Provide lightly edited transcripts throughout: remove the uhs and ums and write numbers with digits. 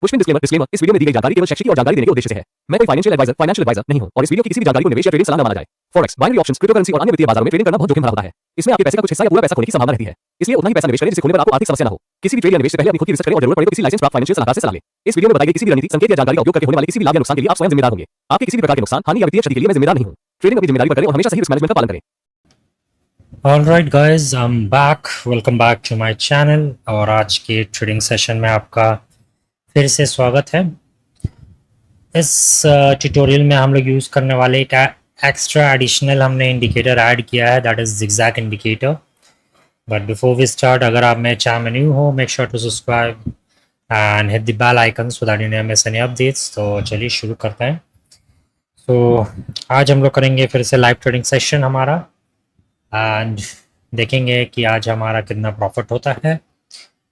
पुष्पिन disclaimer disclaimer इस video में दी गई जानकारी केवल शैक्षिक और जानकारी देने के उद्देश्य से है। मैं कोई फाइनेंशियल एडवाइजर नहीं हूं और इस वीडियो की किसी भी जानकारी को निवेश या ट्रेडिंग सलाह न माना जाए। फॉरेक्स, बाइनरी ऑप्शंस, क्रिप्टोकरेंसी और अन्य वित्तीय बाजारों में ट्रेडिंग करना बहुत जोखिम भरा होता है। इसमें आपके पैसे का कुछ हिस्सा या पूरा पैसा खोने की संभावना रहती है। इसलिए उतना ही पैसा निवेश करें जिससे खोने पर आपको आर्थिक समस्या न हो। किसी भी ट्रेड या निवेश से पहले अपनी खुद की रिसर्च करें और जरूरत पड़े तो किसी लाइसेंस प्राप्त फाइनेंशियल सलाहकार से सलाह लें। इस वीडियो में बताई गई किसी भी रणनीति, संकेत या जानकारी का उपयोग करके होने वाले किसी भी लाभ या नुकसान के लिए आप स्वयं जिम्मेदार होंगे। आपके किसी भी प्रकार के नुकसान, हानि या वित्तीय क्षति के लिए मैं जिम्मेदार नहीं हूं। ट्रेडिंग अपनी जिम्मेदारी पर करें और हमेशा सही रिस्क मैनेजमेंट का पालन करें। Alright guys, I'm back. Welcome back to my channel और आज के ट्रेडिंग सेशन में आपका फिर से स्वागत है। इस ट्यूटोरियल में हम लोग यूज़ करने वाले एक एक्स्ट्रा एडिशनल हमने इंडिकेटर ऐड किया है, that is zigzag indicator. But before we start, अगर आप मेरे चैनल में न्यू हो, make sure to subscribe and hit the bell icon so that you never miss any updates. तो चलिए शुरू करते हैं। तो आज हम लोग करेंगे फिर से लाइव ट्रेडिंग सेशन हमारा एंड देखेंगे कि आज हमारा कितना प्रॉफिट होता है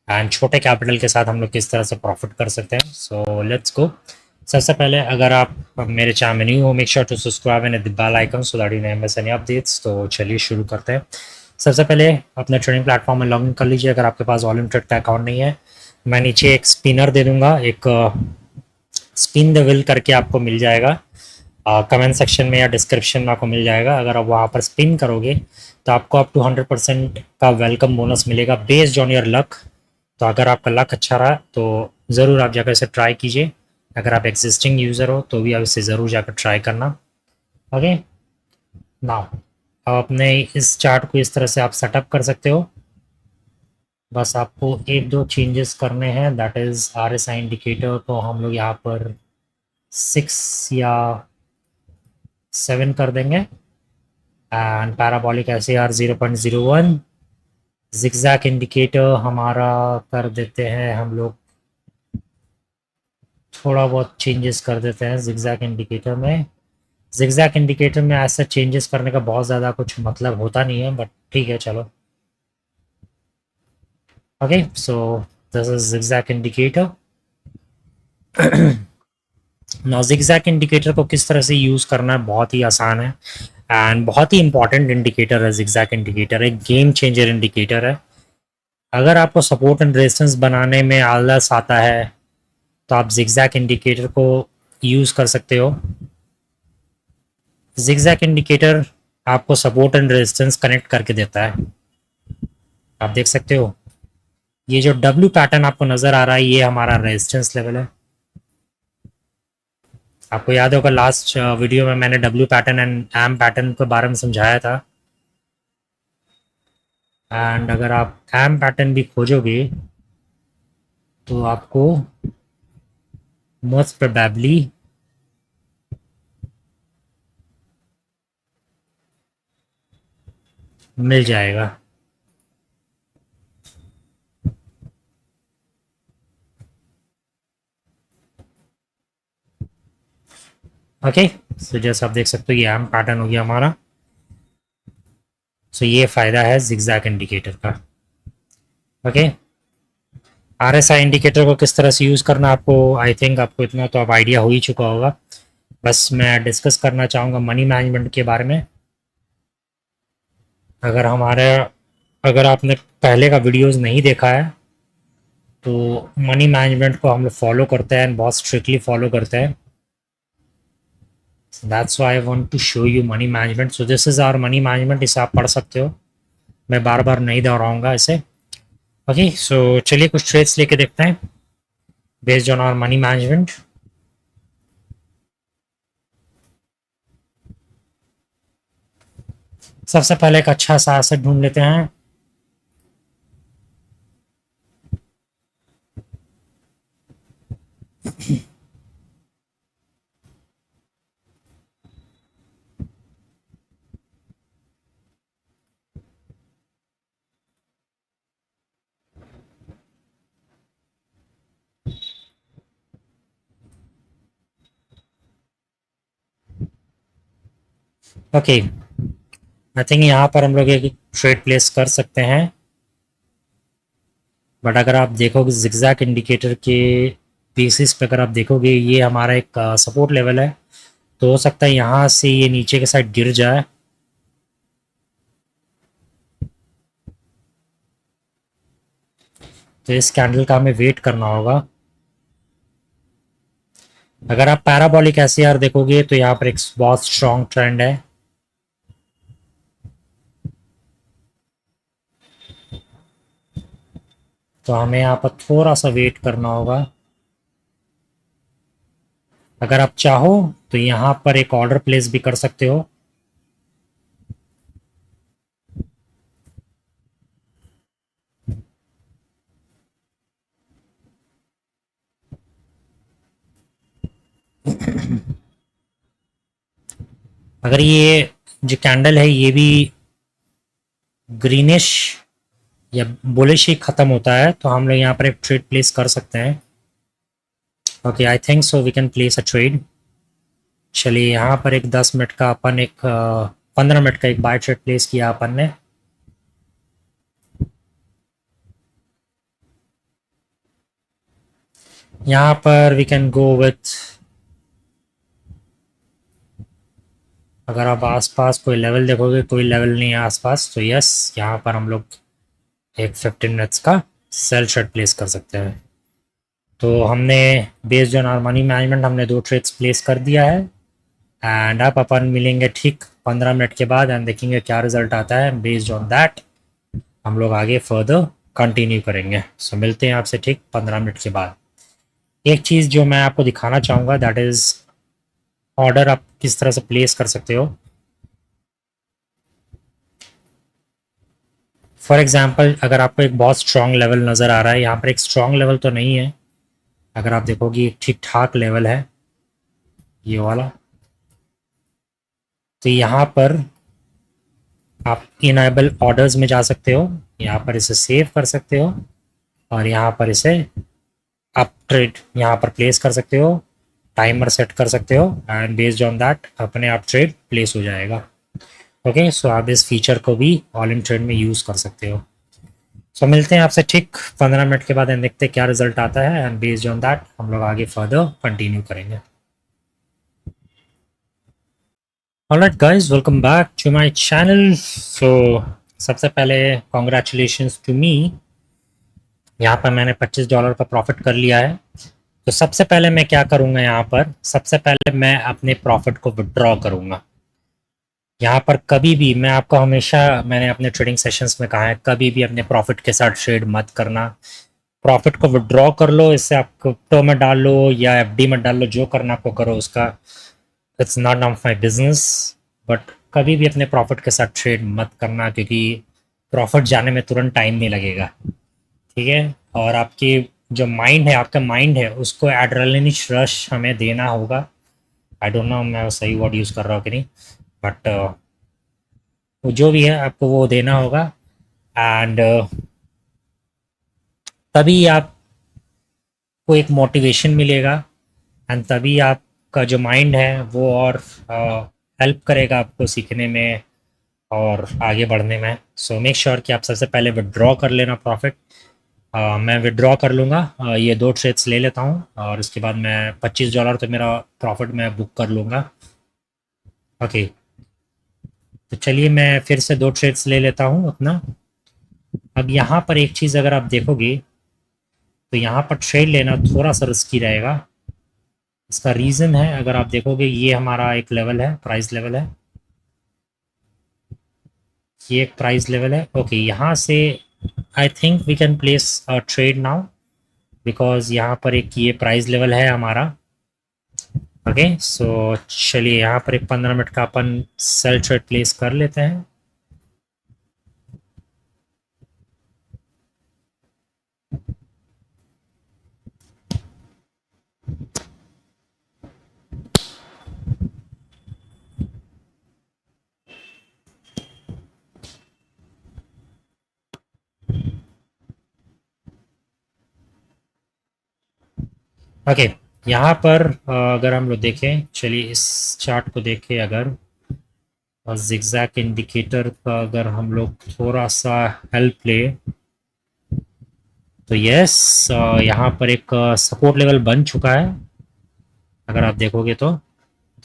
एंड छोटे कैपिटल के साथ हम लोग किस तरह से प्रॉफिट कर सकते हैं। So let's go. सबसे पहले अगर आप मेरे चैनल में न्यू हो, make sure to subscribe and the bell icon so that you never miss any updates. तो चलिए शुरू करते हैं। सबसे पहले अपने ट्रेडिंग प्लेटफॉर्म में लॉगिन कर लीजिए अगर आपके पास ऑल इन ट्रेड का अकाउंट नहीं है। मैं नीचे एक स्पिनर दे दूंगा, एक स्पिन द व्हील करके आपको मिल जाएगा, कमेंट सेक्शन में या डिस्क्रिप्शन में आपको मिल जाएगा। अगर आप वहाँ पर स्पिन करोगे तो आपको अप टू 100% का वेलकम बोनस मिलेगा बेस्ड ऑन योर लक। तो अगर आपका लक अच्छा रहा तो ज़रूर आप जाकर इसे ट्राई कीजिए। अगर आप एग्जिस्टिंग यूज़र हो तो भी आप इसे ज़रूर जाकर ट्राई करना। ओके, नाउ अब अपने इस चार्ट को इस तरह से आप सेटअप कर सकते हो। बस आपको एक दो चेंजेस करने हैं, दैट इज़ RSI इंडिकेटर को हम लोग यहाँ पर 6 या 7 कर देंगे and parabolic SAR 0.01। Zigzag indicator हमारा कर देते हैं हम लोग, थोड़ा बहुत चेंजेस कर देते हैं जिगजैग इंडिकेटर में। जिगजैग इंडिकेटर में ऐसा चेंजेस करने का बहुत ज़्यादा कुछ मतलब होता नहीं है, बट ठीक है चलो। Okay, so this is zigzag indicator. Now zigzag indicator को किस तरह से यूज़ करना है, बहुत ही आसान है एंड बहुत ही इंपॉर्टेंट इंडिकेटर है। जिगजैग इंडिकेटर एक गेम चेंजर इंडिकेटर है। अगर आपको सपोर्ट एंड रेजिस्टेंस बनाने में आलस आता है तो आप जिगजैग इंडिकेटर को यूज़ कर सकते हो। जिगजैग इंडिकेटर आपको सपोर्ट एंड रेजिस्टेंस कनेक्ट करके देता है। आप देख सकते हो ये जो W पैटर्न आपको नज़र आ रहा है, ये हमारा रेजिस्टेंस लेवल है। आपको याद होगा लास्ट वीडियो में मैंने W pattern and M pattern के बारे में समझाया था। एंड अगर आप एम पैटर्न भी खोजोगे तो आपको मोस्ट प्रोबेबली मिल जाएगा। ओके, सो जैसे आप देख सकते हो ये एम पैटर्न हो गया हमारा। सो ये फ़ायदा है जिगजैग इंडिकेटर का। ओके, RSI इंडिकेटर को किस तरह से यूज़ करना आपको, आई थिंक आपको इतना तो अब आइडिया हो ही चुका होगा। बस मैं डिस्कस करना चाहूँगा मनी मैनेजमेंट के बारे में। अगर हमारे अगर आपने पहले का वीडियोस नहीं देखा है तो मनी मैनेजमेंट को हम लोग फॉलो करते हैं, बहुत स्ट्रिक्टली फॉलो करते हैं। That's why I want to show you money management. So this is our money management, इसे आप पढ़ सकते हो, मैं बार बार नहीं दोहराऊंगा इसे। ओके, सो चलिए कुछ ट्रेड्स लेके देखते हैं based on our money management. सबसे पहले एक अच्छा सा एसेट ढूंढ लेते हैं। ओके, आई थिंक यहाँ पर हम लोग एक ट्रेड प्लेस कर सकते हैं। बट अगर आप देखोगे जिगजैग इंडिकेटर के बेसिस पे, अगर आप देखोगे ये हमारा एक सपोर्ट लेवल है, तो हो सकता है यहाँ से ये नीचे के साइड गिर जाए। तो इस कैंडल का हमें वेट करना होगा। अगर आप पैराबोलिक एसईआर देखोगे तो यहाँ पर एक बहुत स्ट्रॉन्ग ट्रेंड है। तो हमें यहाँ पर थोड़ा सा वेट करना होगा। अगर आप चाहो तो यहाँ पर एक ऑर्डर प्लेस भी कर सकते हो। अगर ये जो कैंडल है ये भी ग्रीनिश या बुलिश ही खत्म होता है तो हम लोग यहाँ पर एक ट्रेड प्लेस कर सकते हैं। Okay, I think so we can place a trade. चलिए यहाँ पर एक 10 मिनट का अपन एक 15 मिनट का एक बाय ट्रेड प्लेस किया अपन ने। यहाँ पर वी कैन गो विथ, अगर आप आसपास कोई लेवल देखोगे, कोई लेवल नहीं है आसपास, तो यस यहाँ पर हम लोग एक 15 मिनट्स का सेल ट्रेड प्लेस कर सकते हैं। तो हमने based on our money management हमने 2 ट्रेड्स प्लेस कर दिया है। एंड आप अपन मिलेंगे ठीक 15 मिनट के बाद एंड देखेंगे क्या रिजल्ट आता है। बेस्ड ऑन दैट हम लोग आगे फर्दर कंटिन्यू करेंगे। सो मिलते हैं आपसे ठीक 15 मिनट के बाद। एक चीज़ जो मैं आपको दिखाना चाहूँगा दैट इज़ ऑर्डर आप किस तरह से प्लेस कर सकते हो। फॉर एग्जाम्पल अगर आपको एक बहुत स्ट्रॉन्ग लेवल नज़र आ रहा है, यहाँ पर एक स्ट्रॉन्ग लेवल तो नहीं है, अगर आप देखोगे एक ठीक ठाक लेवल है ये वाला, तो यहाँ पर आप इनेबल ऑर्डर्स में जा सकते हो, यहाँ पर इसे सेव कर सकते हो और यहाँ पर इसे आप ट्रेड यहाँ पर प्लेस कर सकते हो, टाइमर सेट कर सकते हो एंड बेस्ड ऑन दैट अपने आप ट्रेड प्लेस हो जाएगा। ओके, सो आप इस फीचर को भी ऑल इन ट्रेड में यूज़ कर सकते हो। सो मिलते हैं आपसे ठीक 15 मिनट के बाद एंड देखते हैं क्या रिजल्ट आता है एंड बेस्ड ऑन दैट हम लोग आगे फर्दर कंटिन्यू करेंगे। Alright guys, welcome back to my channel. So सबसे पहले कॉन्ग्रेचुलेशंस टू मी, यहाँ पर मैंने $25 का प्रॉफिट कर लिया है। तो सबसे पहले मैं क्या करूँगा, यहाँ पर सबसे पहले मैं अपने प्रॉफिट को विड्रॉ करूँगा। यहाँ पर कभी भी मैं आपको हमेशा मैंने अपने ट्रेडिंग सेशंस में कहा है कभी भी अपने प्रॉफिट के साथ ट्रेड मत करना। प्रॉफिट को विड्रॉ कर लो, इससे आप क्रिप्टो में डाल लो या एफडी में डाल लो, जो करना आपको करो उसका, it's not of my business. But कभी भी अपने प्रॉफिट के साथ ट्रेड मत करना क्योंकि प्रॉफिट जाने में तुरंत टाइम नहीं लगेगा, ठीक है। और आपकी जो माइंड है, आपका माइंड है, उसको एड्रेनलिन रश हमें देना होगा। आई डोंट नो मैं सही वर्ड यूज़ कर रहा हूँ कि नहीं, बट वो जो भी है आपको वो देना होगा एंड तभी आपको एक मोटिवेशन मिलेगा एंड तभी आपका जो माइंड है वो और हेल्प करेगा आपको सीखने में और आगे बढ़ने में। सो मेक श्योर कि आप सबसे पहले विड्रॉ कर लेना प्रॉफिट। मैं विड्रॉ कर लूँगा, ये 2 ट्रेड्स ले लेता हूँ और इसके बाद मैं $25 तो मेरा प्रॉफिट मैं बुक कर लूँगा। ओके, तो चलिए मैं फिर से 2 ट्रेड्स ले लेता हूँ अपना। अब यहाँ पर एक चीज़ अगर आप देखोगे तो यहाँ पर ट्रेड लेना थोड़ा सा रिस्की रहेगा। इसका रीज़न है, अगर आप देखोगे ये हमारा एक लेवल है, प्राइस लेवल है, ये एक प्राइस लेवल है। ओके, यहाँ से I think we can place a trade now because यहाँ पर एक ये प्राइस लेवल है हमारा। ओके, सो चलिए यहाँ पर एक 15 मिनट का अपन सेल ट्रेड प्लेस कर लेते हैं। ओके, यहाँ पर अगर हम लोग देखें, चलिए इस चार्ट को देखें, अगर जिगजैग इंडिकेटर का अगर हम लोग थोड़ा सा हेल्प ले तो यस यहाँ पर एक सपोर्ट लेवल बन चुका है अगर आप देखोगे तो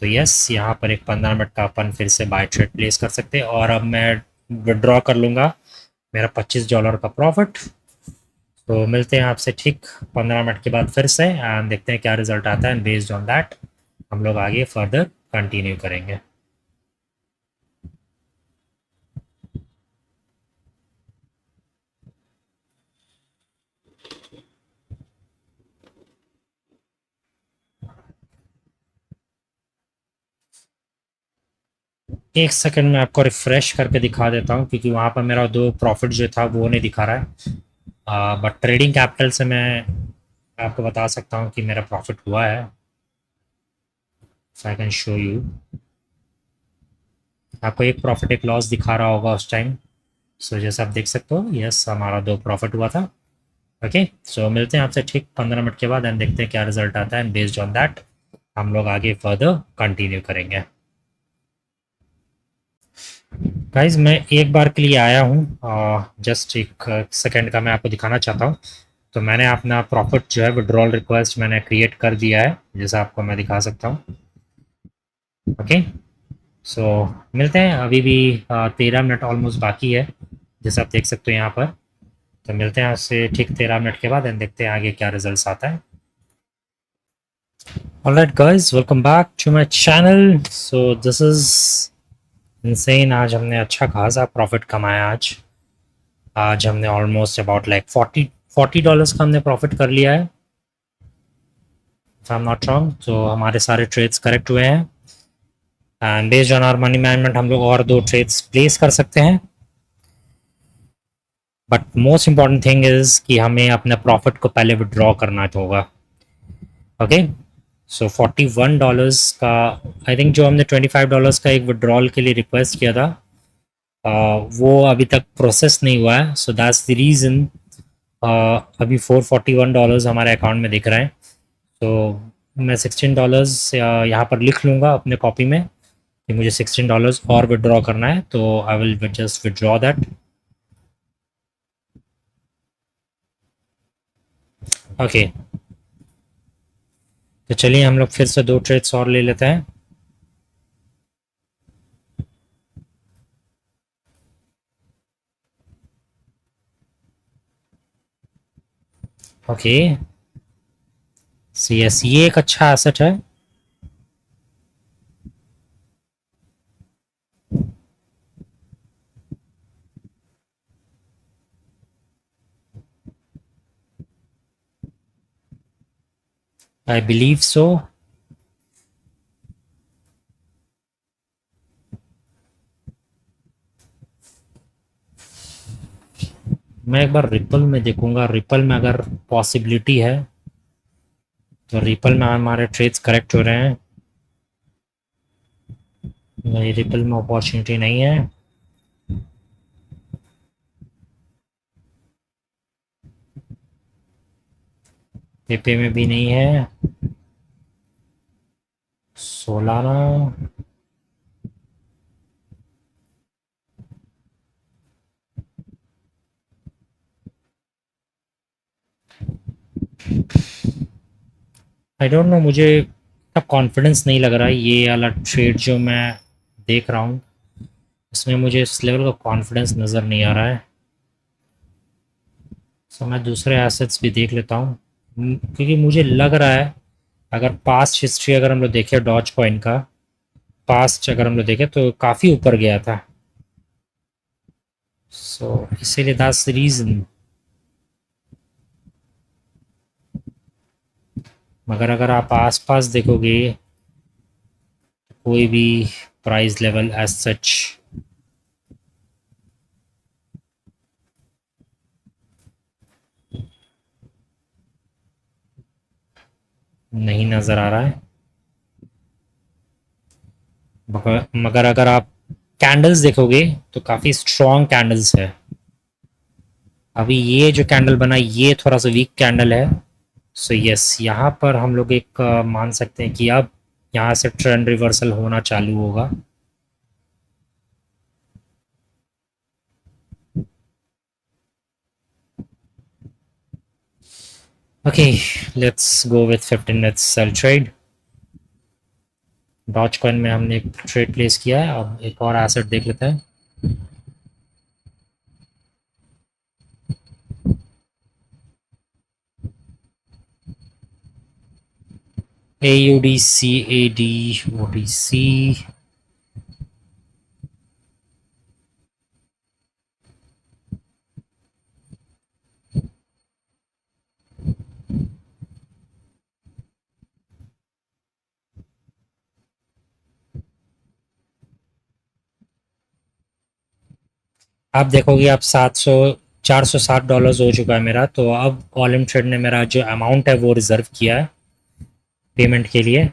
यस यहाँ पर एक 15 मिनट का अपन फिर से बाय ट्रेड प्लेस कर सकते हैं और अब मैं विड्रॉ कर लूँगा मेरा $25 का प्रॉफिट। तो मिलते हैं आपसे ठीक 15 मिनट के बाद फिर से, एंड देखते हैं क्या रिजल्ट आता है, एंड बेस्ड ऑन दैट हम लोग आगे फर्दर कंटिन्यू करेंगे। एक सेकंड में आपको रिफ्रेश करके दिखा देता हूँ, क्योंकि वहाँ पर मेरा दो प्रॉफिट जो था वो नहीं दिखा रहा है। बट ट्रेडिंग कैपिटल से मैं आपको बता सकता हूँ कि मेरा प्रॉफिट हुआ है। आई कैन शो यू, आपको एक प्रॉफिट एक लॉस दिखा रहा होगा उस टाइम। सो जैसे आप देख सकते हो, यस हमारा दो प्रॉफिट हुआ था। ओके, सो मिलते हैं आपसे ठीक 15 मिनट के बाद, एंड देखते हैं क्या रिजल्ट आता है, एंड बेस्ड ऑन दैट हम लोग आगे फर्दर कंटिन्यू करेंगे। गाइज मैं एक बार के लिए आया हूँ, जस्ट एक सेकंड का मैं आपको दिखाना चाहता हूँ। तो मैंने अपना प्रॉफिट जो है विड्रॉल रिक्वेस्ट मैंने क्रिएट कर दिया है, जैसा आपको मैं दिखा सकता हूँ। ओके, सो मिलते हैं, अभी भी 13 मिनट ऑलमोस्ट बाकी है, जैसा आप देख सकते हो यहाँ पर। तो मिलते हैं आपसे ठीक 13 मिनट के बाद, एंड देखते हैं आगे क्या रिजल्ट आता है। Alright guys, welcome back to my channel. So this is insane, आज हमने अच्छा खासा प्रॉफिट कमाया। आज हमने ऑलमोस्ट अबाउट लाइक 40 डॉलर्स का हमने प्रॉफिट कर लिया है, if I am not wrong. तो हमारे सारे ट्रेड्स करेक्ट हुए हैं, and based on our money management हम लोग और दो ट्रेड्स प्लेस कर सकते हैं। But most important thing is कि हमें अपने प्रॉफिट को पहले विड्रॉ करना होगा। ओके, सो 41 डॉलर्स का, आई थिंक जो हमने 25 डॉलर्स का एक विड्रॉल के लिए रिक्वेस्ट किया था, वो अभी तक प्रोसेस नहीं हुआ है। सो दैट्स द रीज़न अभी 441 डॉलर्स हमारे अकाउंट में दिख रहे हैं। तो मैं 16 डॉलर्स यहाँ पर लिख लूँगा अपने कॉपी में कि मुझे 16 डॉलर्स और विड्रॉ करना है, तो I will just withdraw that. Okay, तो चलिए हम लोग फिर से दो ट्रेड्स और ले लेते हैं। ओके, सी एस, ये एक अच्छा एसेट है। I believe so. मैं एक बार रिपल में देखूंगा, रिपल में अगर पॉसिबिलिटी है तो रिपल में हमारे ट्रेड्स करेक्ट हो रहे हैं। नहीं, रिपल में अपॉर्चुनिटी नहीं है। पेपे में भी नहीं है। सोलाना, आई डोंट नो, मुझे इतना कॉन्फिडेंस नहीं लग रहा है ये वाला ट्रेड जो मैं देख रहा हूँ, इसमें मुझे इस लेवल का कॉन्फिडेंस नज़र नहीं आ रहा है। सो मैं दूसरे एसेट्स भी देख लेता हूँ, क्योंकि मुझे लग रहा है अगर पास्ट हिस्ट्री अगर हम लोग देखें डॉज कॉइन का, पास्ट अगर हम लोग देखें तो काफ़ी ऊपर गया था। सो इसीलिए दैट्स द रीज़न। मगर अगर आप आसपास देखोगे कोई भी प्राइस लेवल एज सच नहीं नज़र आ रहा है। मगर अगर आप कैंडल्स देखोगे तो काफ़ी स्ट्रॉन्ग कैंडल्स है। अभी ये जो कैंडल बना ये थोड़ा सा वीक कैंडल है। सो यस, यहाँ पर हम लोग एक मान सकते हैं कि अब यहाँ से ट्रेंड रिवर्सल होना चालू होगा। Okay, let's go with 15 minutes sell trade. Doge coin में हमने एक ट्रेड प्लेस किया है, अब एक और एसेट देख लेते हैं। AUD CAD OTC आप देखोगे आप 700 $460 हो चुका है मेरा। तो अब कॉलम ट्रेड ने मेरा जो अमाउंट है वो रिजर्व किया है पेमेंट के लिए।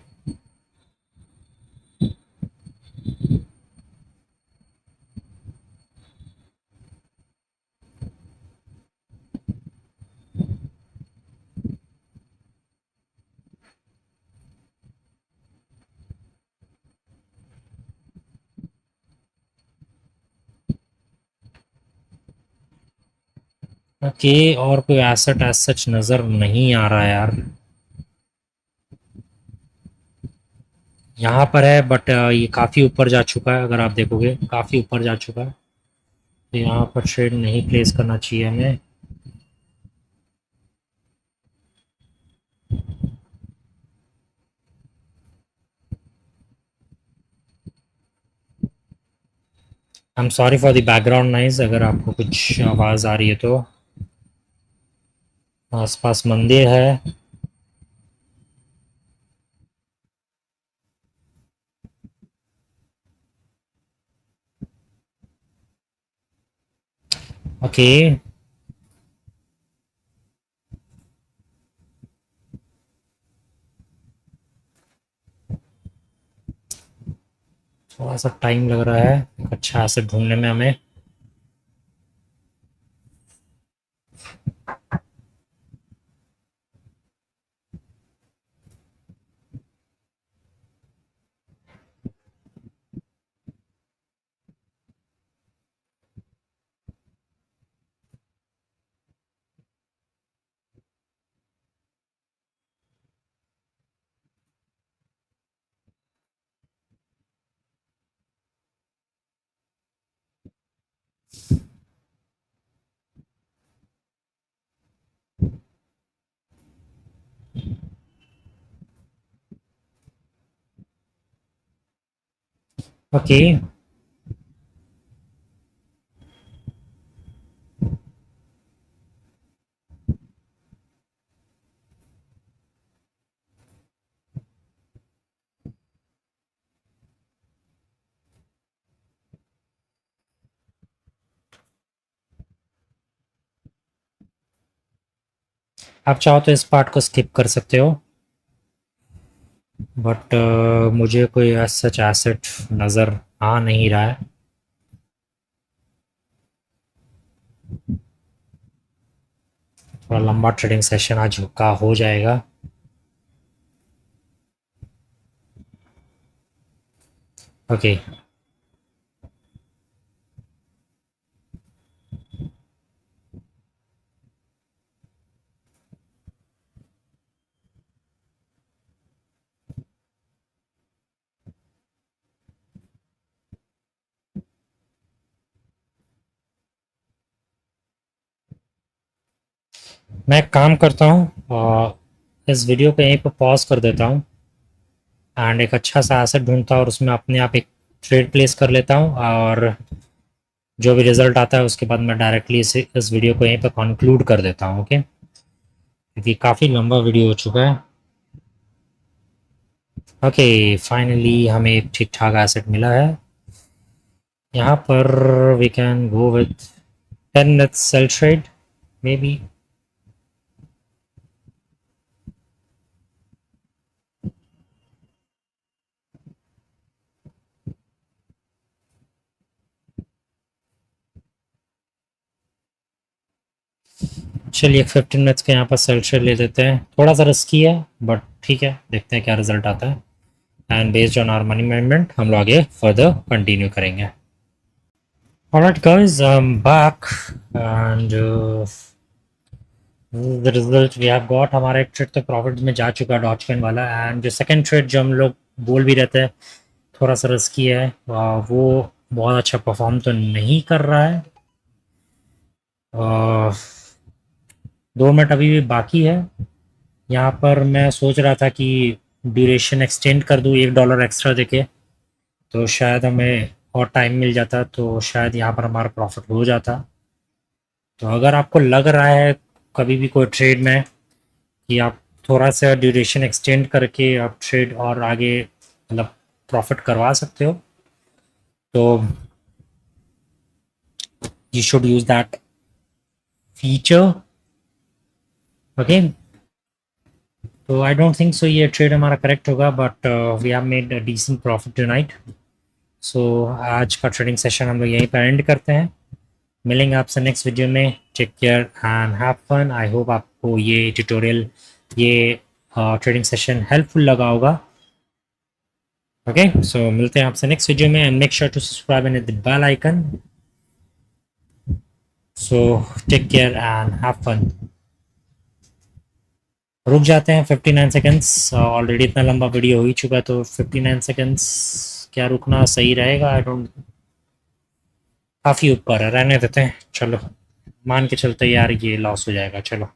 ओके, और कोई एसेट एज सच नज़र नहीं आ रहा है यार। यहाँ पर है बट ये काफ़ी ऊपर जा चुका है। अगर आप देखोगे काफ़ी ऊपर जा चुका है, तो यहाँ पर ट्रेड नहीं प्लेस करना चाहिए हमें। I am sorry for the background noise, अगर आपको कुछ आवाज़ आ रही है तो। आसपास मंदिर है। ओके, थोड़ा सा टाइम लग रहा है एक अच्छा एसेट ढूंढने में हमें। ओके, आप चाहो तो इस पार्ट को स्किप कर सकते हो, बट मुझे कोई सच एसेट नज़र आ नहीं रहा है। थोड़ा लंबा ट्रेडिंग सेशन आज का हो जाएगा। ओके, मैं एक काम करता हूँ, इस वीडियो को यहीं पर पॉज कर देता हूँ एंड एक अच्छा सा एसेट ढूंढता हूँ और उसमें अपने आप एक ट्रेड प्लेस कर लेता हूँ, और जो भी रिजल्ट आता है उसके बाद मैं डायरेक्टली इस वीडियो को यहीं पर कंक्लूड कर देता हूँ। ओके, क्योंकि काफ़ी लंबा वीडियो हो चुका है। ओके, फाइनली हमें एक ठीक ठाक एसेट मिला है। यहाँ पर we can go with 10 minutes sell trade maybe. चलिए 15 मिनट्स के यहाँ पर सेल ट्रेड ले लेते हैं। थोड़ा सा रिस्की है बट ठीक है, देखते हैं क्या रिजल्ट आता है and based on our money management हम लोग आगे फर्दर कंटिन्यू करेंगे। Alright guys, I am back and the result we have got. हमारा एक ट्रेड तो प्रॉफिट में जा चुका है डॉज कॉइन वाला, एंड जो सेकंड ट्रेड जो हम लोग बोल भी रहते हैं थोड़ा सा रिस्की है, वो बहुत अच्छा परफॉर्म तो नहीं कर रहा है। 2 मिनट अभी भी बाकी है। यहाँ पर मैं सोच रहा था कि ड्यूरेशन एक्सटेंड कर दूँ $1 एक्स्ट्रा देके, तो शायद हमें और टाइम मिल जाता, तो शायद यहाँ पर हमारा प्रॉफिट हो जाता। तो अगर आपको लग रहा है कभी भी कोई ट्रेड में कि आप थोड़ा सा ड्यूरेशन एक्सटेंड करके आप ट्रेड और आगे मतलब प्रॉफिट करवा सकते हो, तो you should use that feature. Okay, तो आई डोंट थिंक सो ये ट्रेड हमारा करेक्ट होगा, but we have made a decent profit tonight. So आज का ट्रेडिंग सेशन हम लोग यहीं पर एंड करते हैं। मिलेंगे आपसे नेक्स्ट वीडियो में। Take care and have fun. I hope आपको ये ट्यूटोरियल, ये ट्रेडिंग सेशन हेल्पफुल लगा होगा। ओके, सो मिलते हैं आपसे नेक्स्ट वीडियो में, and make sure to subscribe and hit the bell icon. So take care and have fun. रुक जाते हैं 59 सेकंड्स, ऑलरेडी इतना लंबा वीडियो हो ही चुका है, तो 59 सेकंड्स क्या रुकना सही रहेगा? आई डोंट, काफ़ी ऊपर है, रहने देते हैं। चलो, मान के चलते यार ये लॉस हो जाएगा। चलो।